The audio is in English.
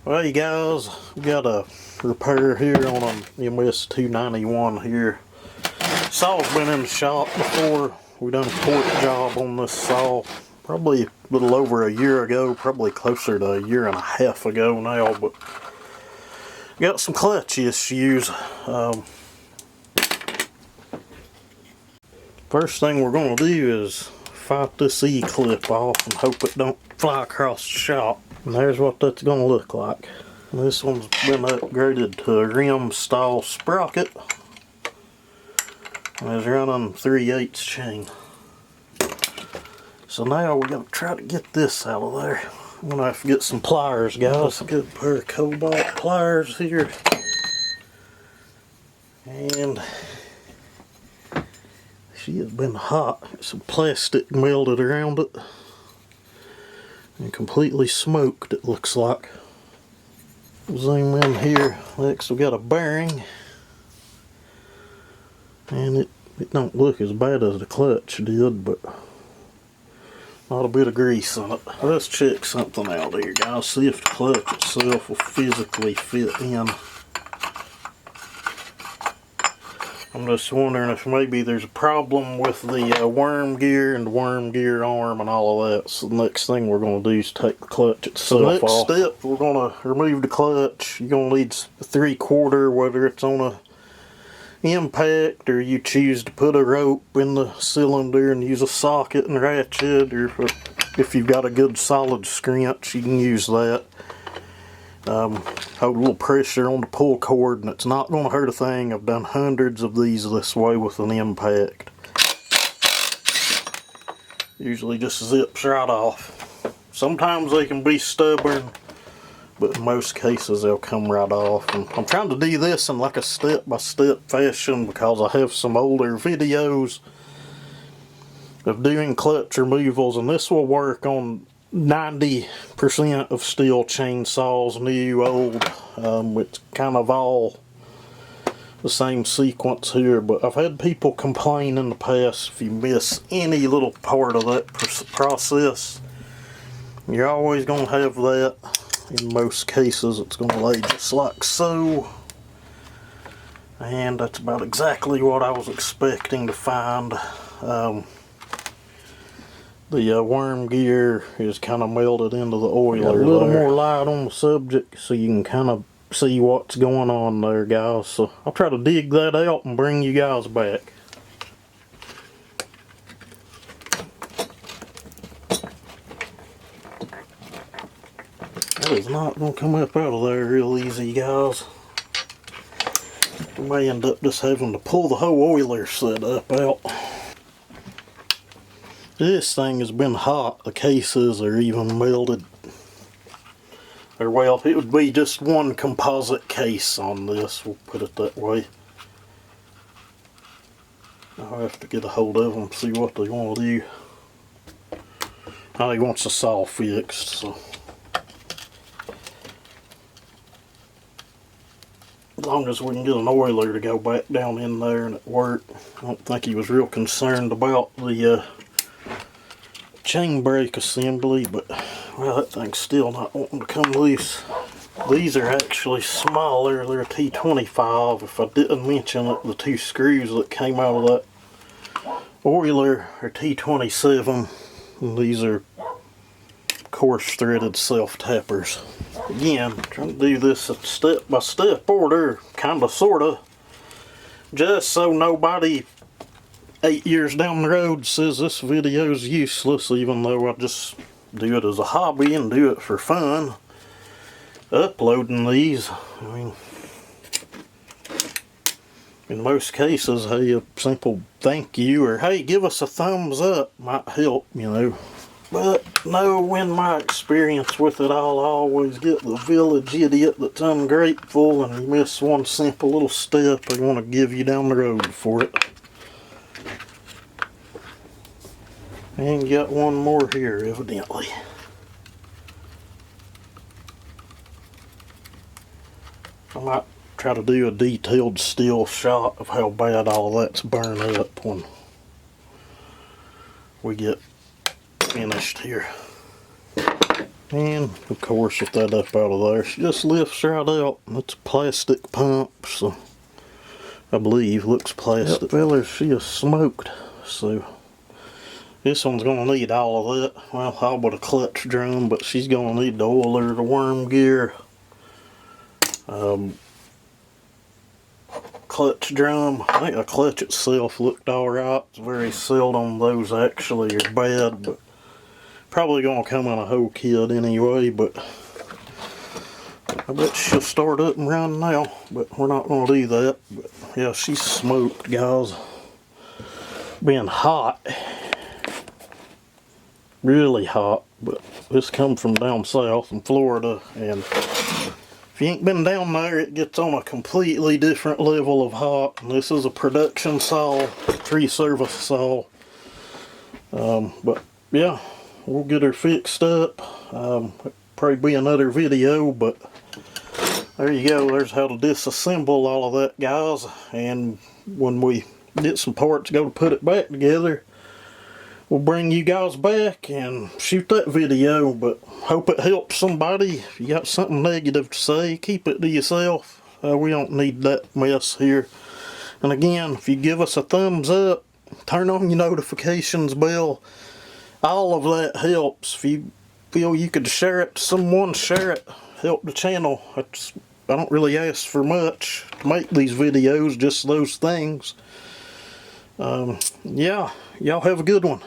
Well, you guys, we got a repair here on an MS291 here. Saw's been in the shop before. We done a torque job on this saw probably a little over a year ago, probably closer to a year and a half ago now, but got some clutch issues. First thing we're going to do is fight this E-clip off and hope it don't fly across the shop. And there's what that's going to look like. This one's been upgraded to a rim style sprocket. And it's running 3/8 chain. So now we're going to try to get this out of there. I'm going to have to get some pliers, guys. A good pair of cobalt pliers here. And she has been hot. Some plastic melted around it. And completely smoked, it looks like. Zoom in here. Next we got a bearing. And it don't look as bad as the clutch did, but not a bit of grease on it. Let's check something out here, guys. See if the clutch itself will physically fit in. I'm just wondering if maybe there's a problem with the worm gear and the worm gear arm and all of that. So the next thing we're going to do is take the clutch itself off. Next step, we're going to remove the clutch. You're going to need a 3/4, whether it's on a impact or you choose to put a rope in the cylinder and use a socket and ratchet, or if you've got a good solid screech, you can use that. Hold a little pressure on the pull cord and it's not going to hurt a thing. I've done hundreds of these this way with an impact. Usually just zips right off. Sometimes they can be stubborn, but in most cases they'll come right off. And I'm trying to do this in like a step-by-step fashion because I have some older videos of doing clutch removals, and this will work on 90% of Stihl chainsaws, new, old. It's kind of all the same sequence here, but I've had people complain in the past if you miss any little part of that process, you're always going to have that. In most cases it's going to lay just like so, and that's about exactly what I was expecting to find. The worm gear is kind of melted into the oiler. A little more light on the subject so you can kind of see what's going on there, guys. So I'll try to dig that out and bring you guys back. That is not going to come up out of there real easy, guys. We may end up just having to pull the whole oiler setup out. This thing has been hot. The cases are even melted. Or well, it would be just one composite case on this, we'll put it that way. I'll have to get a hold of them, see what they want to do. Now he wants the saw fixed, so. As long as we can get an oiler to go back down in there and it work. I don't think he was real concerned about the chain brake assembly, but well, that thing's still not wanting to come loose. These are actually smaller. They're a T25. If I didn't mention it, the two screws that came out of that oiler are T27, and these are coarse threaded self-tappers. Again, trying to do this at step-by-step order, kinda sorta, just so nobody 8 years down the road says this video's useless, even though I just do it as a hobby and do it for fun. Uploading these, I mean, in most cases, hey, a simple thank you or hey, give us a thumbs up might help, you know. But no, in my experience with it, I'll always get the village idiot that's ungrateful and you miss one simple little step they want to give you down the road for it. And got one more here, evidently. I might try to do a detailed still shot of how bad all that's burned up when we get finished here. And of course, with that up out of there, she just lifts right out. It's a plastic pump, so I believe looks plastic. Yep, fellas, she is smoked. So this one's gonna need all of that. Well, all but a clutch drum, but she's gonna need the oiler, the worm gear, clutch drum. I think the clutch itself looked alright. It's very seldom those actually are bad, but probably gonna come in a whole kit anyway. But I bet she'll start up and run now, but we're not gonna do that. But yeah, she's smoked, guys. Being hot, really hot. But this comes from down south in Florida, and if you ain't been down there, it gets on a completely different level of hot. And this is a production saw, tree service saw. But yeah, we'll get her fixed up. Probably be another video, but there you go. There's how to disassemble all of that, guys. And when we get some parts, go to put it back together, we'll bring you guys back and shoot that video. But hope it helps somebody. If you got something negative to say, keep it to yourself. We don't need that mess here. And again, if you give us a thumbs up, turn on your notifications bell, all of that helps. If you feel you could share it to someone, share it. Help the channel. I don't really ask for much to make these videos, just those things. Yeah, y'all have a good one.